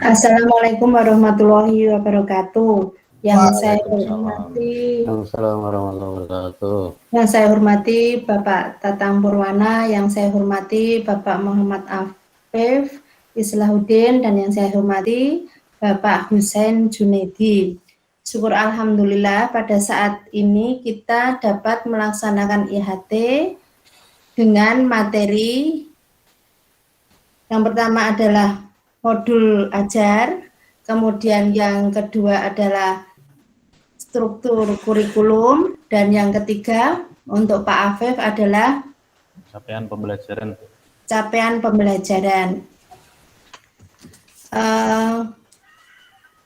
Assalamualaikum warahmatullahi wabarakatuh. Waalaikumsalam. Assalamualaikum warahmatullahi wabarakatuh. Yang saya hormati Bapak Tatang Purwana, yang saya hormati Bapak Muhammad Afif Islahuddin, dan yang saya hormati Bapak Husain Junaidi. Syukur alhamdulillah pada saat ini kita dapat melaksanakan IHT dengan materi yang pertama adalah modul ajar, kemudian yang kedua adalah struktur kurikulum, dan yang ketiga untuk Pak Afif adalah Capaian pembelajaran.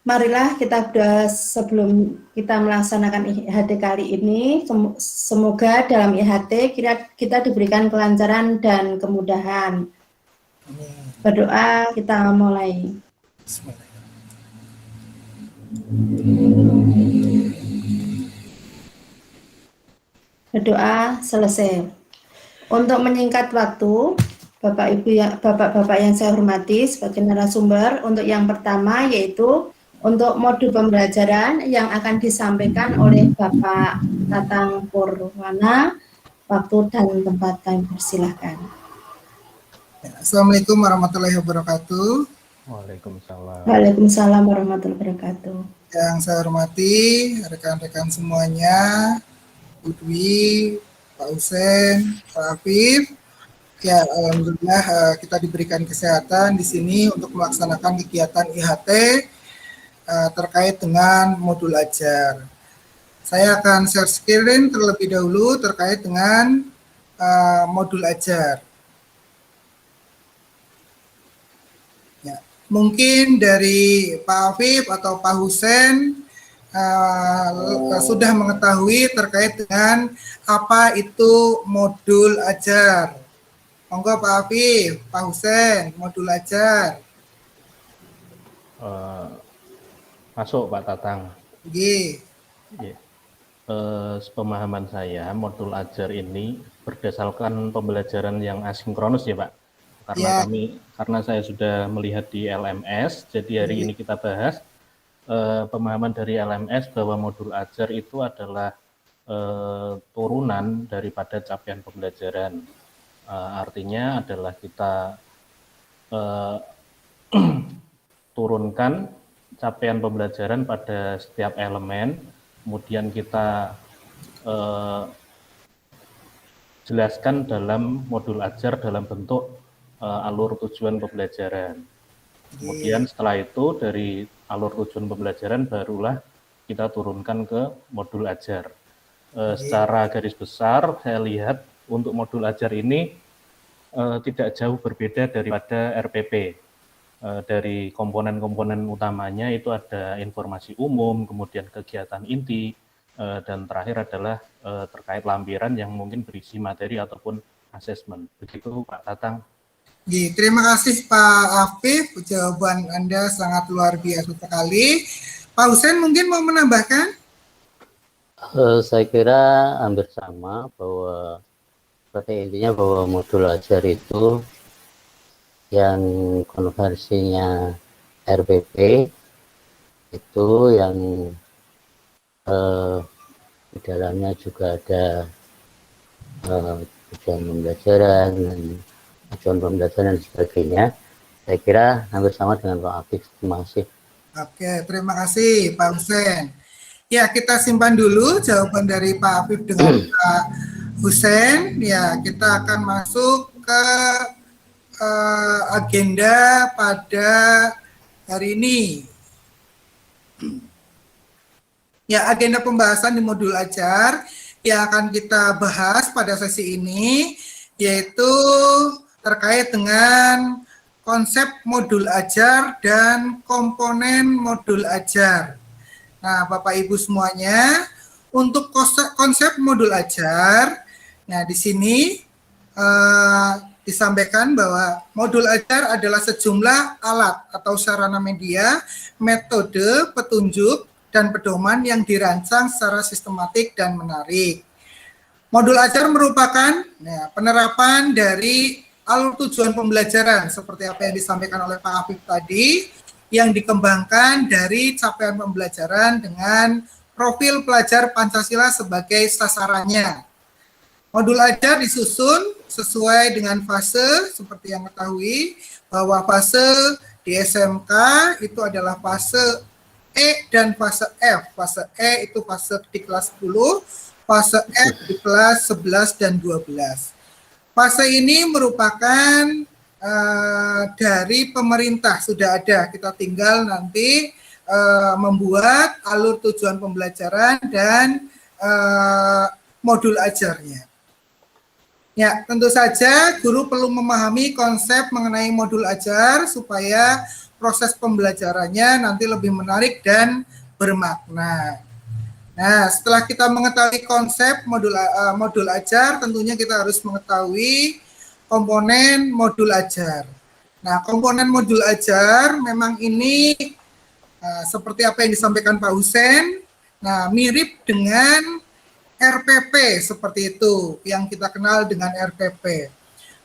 Marilah kita sebelum kita melaksanakan IHT kali ini, semoga dalam IHT kita diberikan kelancaran dan kemudahan. Berdoa, kita mulai. Berdoa selesai. Untuk menyingkat waktu, Bapak-Bapak yang saya hormati sebagai narasumber, untuk yang pertama yaitu untuk modul pembelajaran yang akan disampaikan oleh Bapak Tatang Purwana. Waktu dan tempat kami persilahkan. Assalamualaikum warahmatullahi wabarakatuh. Waalaikumsalam. Waalaikumsalam warahmatullahi wabarakatuh. Yang saya hormati rekan-rekan semuanya, Bu Dwi, Pak Husain, Pak Afif. Ya, alhamdulillah kita diberikan kesehatan di sini untuk melaksanakan kegiatan IHT terkait dengan modul ajar. Saya akan share screen terlebih dahulu terkait dengan modul ajar. Ya, mungkin dari Pak Afif atau Pak Husain sudah mengetahui terkait dengan apa itu modul ajar. Monggo Pak Afif, Pak Husain, modul ajar. Masuk Pak Tatang. Oke. Sepemahaman saya, modul ajar ini berdasarkan pembelajaran yang asinkronus ya Pak. Karena saya sudah melihat di LMS, jadi hari ini kita bahas pemahaman dari LMS bahwa modul ajar itu adalah turunan daripada capaian pembelajaran. Artinya adalah kita turunkan capaian pembelajaran pada setiap elemen, kemudian kita jelaskan dalam modul ajar dalam bentuk alur tujuan pembelajaran. Kemudian setelah itu dari alur tujuan pembelajaran barulah kita turunkan ke modul ajar. Secara garis besar saya lihat untuk modul ajar ini tidak jauh berbeda daripada RPP. Dari komponen-komponen utamanya itu ada informasi umum, kemudian kegiatan inti, dan terakhir adalah terkait lampiran yang mungkin berisi materi ataupun asesmen. Begitu Pak Tatang. Terima kasih Pak Afif, jawaban Anda sangat luar biasa sekali. Pak Husain mungkin mau menambahkan? Saya kira hampir sama, bahwa pada intinya bahwa modul ajar itu yang konversinya RPP itu yang di dalamnya juga ada tujuan pembelajaran dan sebagainya. Saya kira hampir sama dengan Pak Afif. Terima kasih. Oke, terima kasih Pak Husain. Ya, kita simpan dulu jawaban dari Pak Afif dengan Pak Husain. Ya, kita akan masuk ke agenda pada hari ini. Ya, agenda pembahasan di modul ajar yang akan kita bahas pada sesi ini yaitu terkait dengan konsep modul ajar dan komponen modul ajar. Nah, Bapak Ibu semuanya, untuk konsep modul ajar, nah di sini disampaikan bahwa modul ajar adalah sejumlah alat atau sarana media, metode, petunjuk, dan pedoman yang dirancang secara sistematik dan menarik. Modul ajar merupakan penerapan dari alur tujuan pembelajaran seperti apa yang disampaikan oleh Pak Afif tadi, yang dikembangkan dari capaian pembelajaran dengan profil pelajar Pancasila sebagai sasarannya. Modul ajar disusun sesuai dengan fase, seperti yang ketahui bahwa fase di SMK itu adalah fase E dan fase F. Fase E itu fase di kelas 10, fase F di kelas 11 dan 12. Fase ini merupakan dari pemerintah, sudah ada, kita tinggal nanti membuat alur tujuan pembelajaran dan modul ajarnya. Ya, tentu saja guru perlu memahami konsep mengenai modul ajar supaya proses pembelajarannya nanti lebih menarik dan bermakna. Nah, setelah kita mengetahui konsep modul ajar, tentunya kita harus mengetahui komponen modul ajar. Nah, komponen modul ajar memang ini seperti apa yang disampaikan Pak Husein, nah mirip dengan RPP seperti itu, yang kita kenal dengan RPP.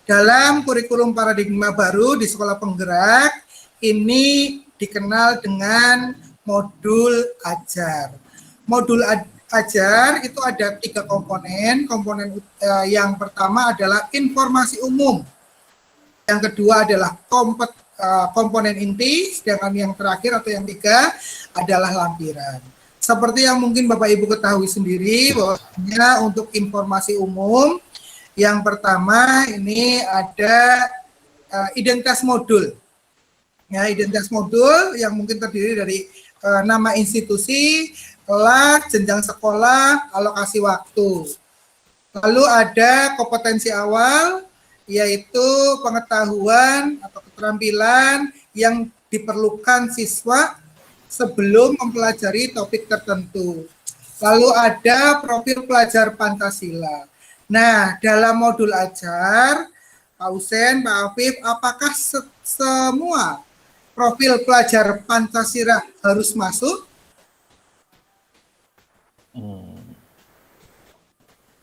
Dalam kurikulum paradigma baru di sekolah penggerak, ini dikenal dengan modul ajar. Modul ajar itu ada 3 komponen. Komponen yang pertama adalah informasi umum. Yang kedua adalah komponen inti, sedangkan yang terakhir atau yang 3 adalah lampiran. Seperti yang mungkin Bapak Ibu ketahui sendiri, bahwasanya untuk informasi umum, yang pertama ini ada identitas modul. Ya, identitas modul yang mungkin terdiri dari nama institusi, kelas, jenjang sekolah, alokasi waktu. Lalu ada kompetensi awal, yaitu pengetahuan atau keterampilan yang diperlukan siswa sebelum mempelajari topik tertentu. Lalu ada profil pelajar Pancasila. Nah, dalam modul ajar, Pak Husein, Pak Afif, apakah semua profil pelajar Pancasila harus masuk?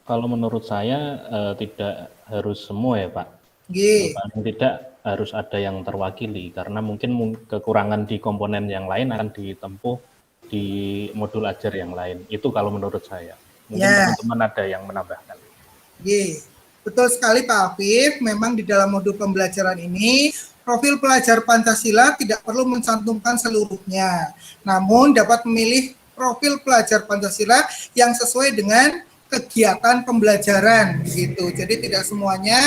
Kalau menurut saya tidak harus semua ya Pak. Paling tidak harus ada yang terwakili, karena mungkin kekurangan di komponen yang lain akan ditempuh di modul ajar yang lain. Itu kalau menurut saya. Mungkin teman-teman ada yang menambahkan. Betul sekali Pak Afif, memang di dalam modul pembelajaran ini, profil pelajar Pancasila tidak perlu mencantumkan seluruhnya, namun dapat memilih profil pelajar Pancasila yang sesuai dengan kegiatan pembelajaran, begitu. Jadi tidak semuanya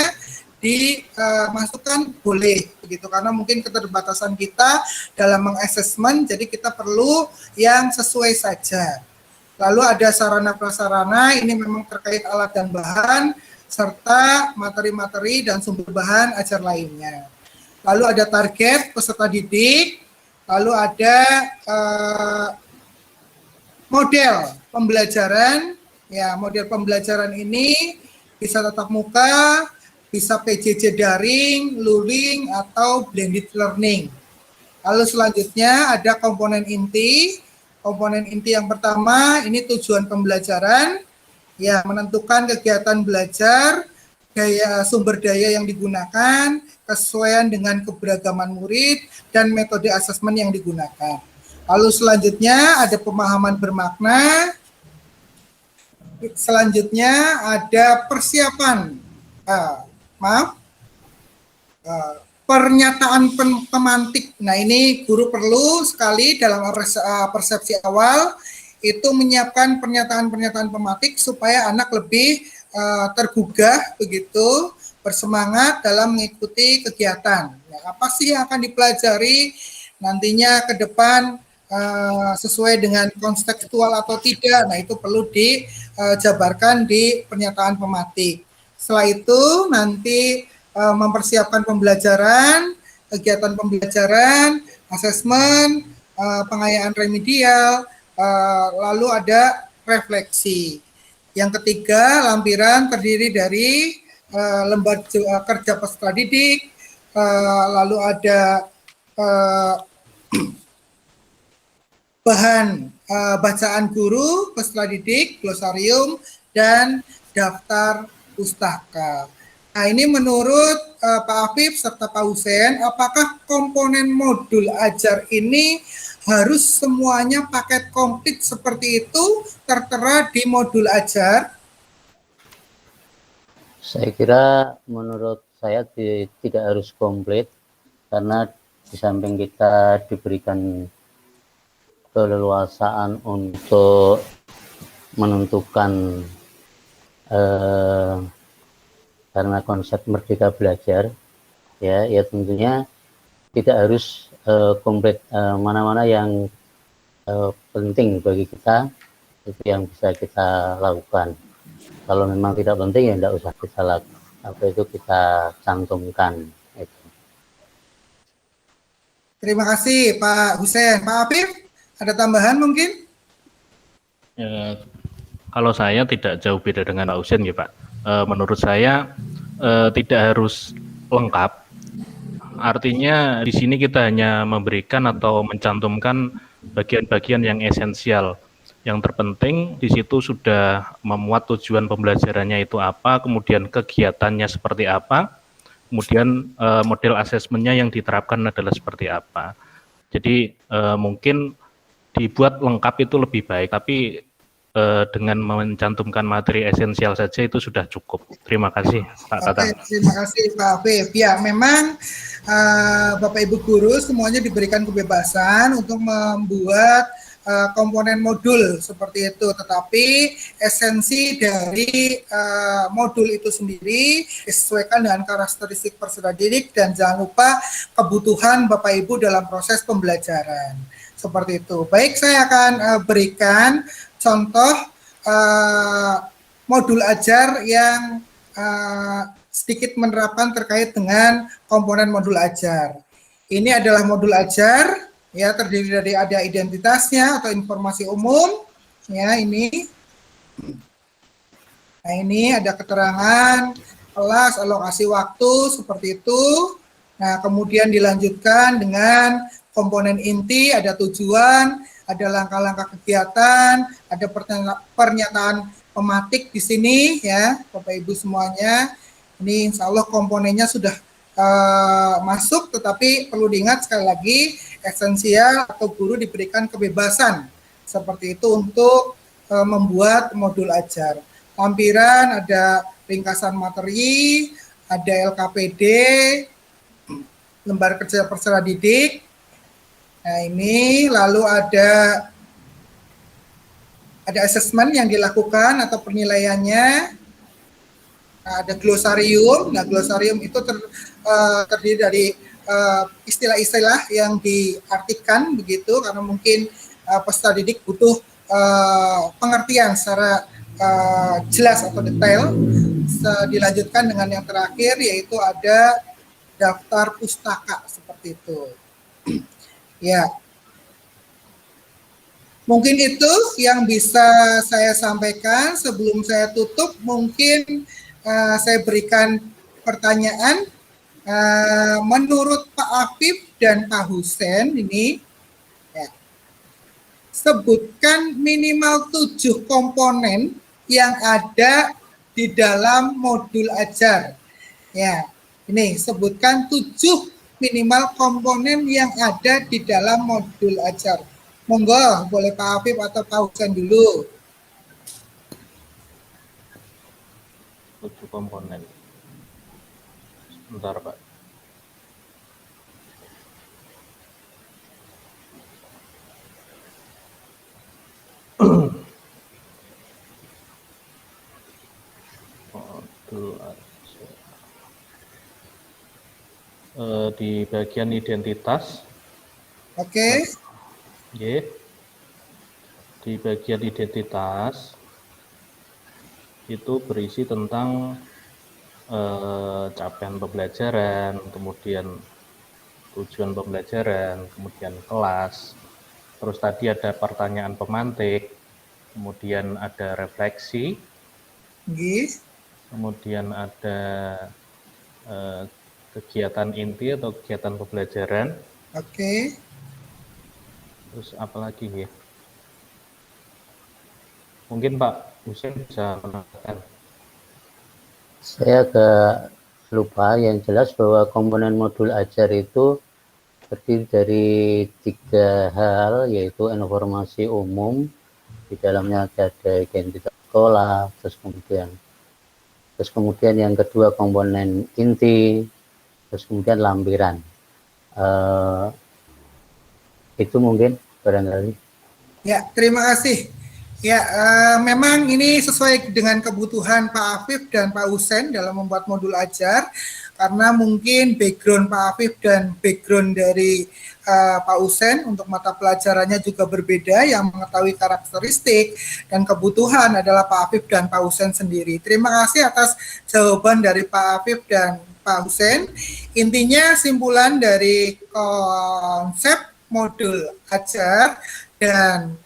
dimasukkan boleh begitu, karena mungkin keterbatasan kita dalam mengassessment, jadi kita perlu yang sesuai saja. Lalu ada sarana prasarana, ini memang terkait alat dan bahan serta materi-materi dan sumber bahan ajar lainnya. Lalu ada target peserta didik, lalu ada model pembelajaran. Ya, model pembelajaran ini bisa tatap muka, bisa PJJ daring, luring, atau blended learning. Lalu selanjutnya ada komponen inti. Komponen inti yang pertama, ini tujuan pembelajaran, ya menentukan kegiatan belajar, sumber daya yang digunakan, kesesuaian dengan keberagaman murid, dan metode asesmen yang digunakan. Lalu selanjutnya ada pemahaman bermakna. Selanjutnya ada persiapan, pernyataan pemantik. Nah, ini guru perlu sekali dalam persepsi awal itu menyiapkan pernyataan-pernyataan pemantik supaya anak lebih tergugah begitu, bersemangat dalam mengikuti kegiatan. Nah, apa sih yang akan dipelajari nantinya ke depan, sesuai dengan kontekstual atau tidak. Nah, itu perlu dijabarkan di pernyataan pemantik. Setelah itu nanti mempersiapkan pembelajaran, kegiatan pembelajaran, asesmen, pengayaan remedial, lalu ada refleksi. Yang ketiga, lampiran terdiri dari lembar kerja peserta didik, lalu ada bahan bacaan guru, peserta didik, glosarium, dan daftar pustaka. Nah, ini menurut Pak Afif serta Pak Husen, apakah komponen modul ajar ini harus semuanya paket komplit seperti itu tertera di modul ajar? Saya kira menurut saya tidak harus komplit, karena di samping kita diberikan keleluasaan untuk menentukan karena konsep merdeka belajar, ya tentunya tidak harus komplit. Mana-mana yang penting bagi kita itu yang bisa kita lakukan. Kalau memang tidak penting ya tidak usah kita lakukan, apa itu kita cantumkan itu. Terima kasih Pak Husen. Pak Afif, ada tambahan mungkin? Ya, kalau saya tidak jauh beda dengan Pak Husen ya Pak. Menurut saya tidak harus lengkap. Artinya di sini kita hanya memberikan atau mencantumkan bagian-bagian yang esensial. Yang terpenting di situ sudah memuat tujuan pembelajarannya itu apa, kemudian kegiatannya seperti apa, kemudian model asesmennya yang diterapkan adalah seperti apa. Jadi mungkin dibuat lengkap itu lebih baik, tapi dengan mencantumkan materi esensial saja itu sudah cukup. Terima kasih Pak Tatang. Terima kasih Pak Afif. Ya, memang Bapak Ibu guru semuanya diberikan kebebasan untuk membuat komponen modul seperti itu, tetapi esensi dari modul itu sendiri disesuaikan dengan karakteristik peserta didik dan jangan lupa kebutuhan Bapak Ibu dalam proses pembelajaran. Seperti itu. Baik, saya akan berikan contoh modul ajar yang sedikit menerapkan terkait dengan komponen modul ajar. Ini adalah modul ajar, ya, terdiri dari ada identitasnya atau informasi umum, ya ini. Nah, ini ada keterangan kelas, alokasi waktu seperti itu. Nah, kemudian dilanjutkan dengan komponen inti, ada tujuan, ada langkah-langkah kegiatan, ada pernyataan pematik di sini, ya, Bapak Ibu semuanya. Ini insya Allah komponennya sudah masuk, tetapi perlu diingat sekali lagi, esensial atau guru diberikan kebebasan seperti itu untuk membuat modul ajar. Lampiran ada ringkasan materi, ada LKPD, lembar kerja peserta didik. Nah, ini lalu ada asesmen yang dilakukan atau penilaiannya. Nah, ada glosarium. Nah, glosarium itu terdiri dari istilah-istilah yang diartikan begitu, karena mungkin peserta didik butuh pengertian secara jelas atau detail. Dilanjutkan dengan yang terakhir, yaitu ada daftar pustaka seperti itu. Ya, mungkin itu yang bisa saya sampaikan. Sebelum saya tutup, mungkin saya berikan pertanyaan. Menurut Pak Afif dan Pak Husen ini, ya, sebutkan minimal 7 komponen yang ada di dalam modul ajar. Ya, ini sebutkan 7 minimal komponen yang ada di dalam modul ajar. Monggo, boleh Pak Afif atau Pak Husen dulu. 7 komponen. Sebentar, Pak. Modul ajar. Di bagian identitas. Oke. Y. Di bagian identitas itu berisi tentang capaian pembelajaran, kemudian tujuan pembelajaran, kemudian kelas. Terus tadi ada pertanyaan pemantik, kemudian ada refleksi, kemudian ada kegiatan inti atau kegiatan pembelajaran. Oke. Terus apa lagi ya? Mungkin Pak Husen bisa menambahkan. Saya agak lupa, yang jelas bahwa komponen modul ajar itu terdiri dari 3 hal, yaitu informasi umum, di dalamnya ada identitas sekolah, terus kemudian yang kedua komponen inti, terus kemudian lampiran. Itu mungkin barangkali. Ya, terima kasih. Ya, memang ini sesuai dengan kebutuhan Pak Afif dan Pak Husein dalam membuat modul ajar, karena mungkin background Pak Afif dan background dari Pak Husein untuk mata pelajarannya juga berbeda, yang mengetahui karakteristik dan kebutuhan adalah Pak Afif dan Pak Husein sendiri. Terima kasih atas jawaban dari Pak Afif dan Pak Husein. Intinya simpulan dari konsep modul ajar dan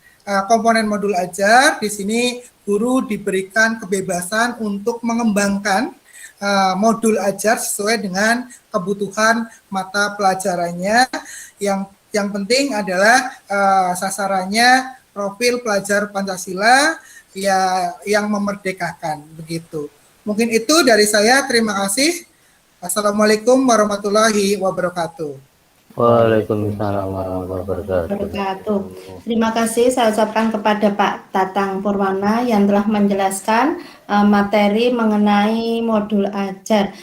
komponen modul ajar, di sini guru diberikan kebebasan untuk mengembangkan modul ajar sesuai dengan kebutuhan mata pelajarannya. Yang penting adalah sasarannya profil pelajar Pancasila ya, yang memerdekakan, begitu. Mungkin itu dari saya. Terima kasih. Assalamualaikum warahmatullahi wabarakatuh. Waalaikumsalam warahmatullahi wabarakatuh. Terima kasih saya ucapkan kepada Pak Tatang Purwana yang telah menjelaskan materi mengenai modul ajar.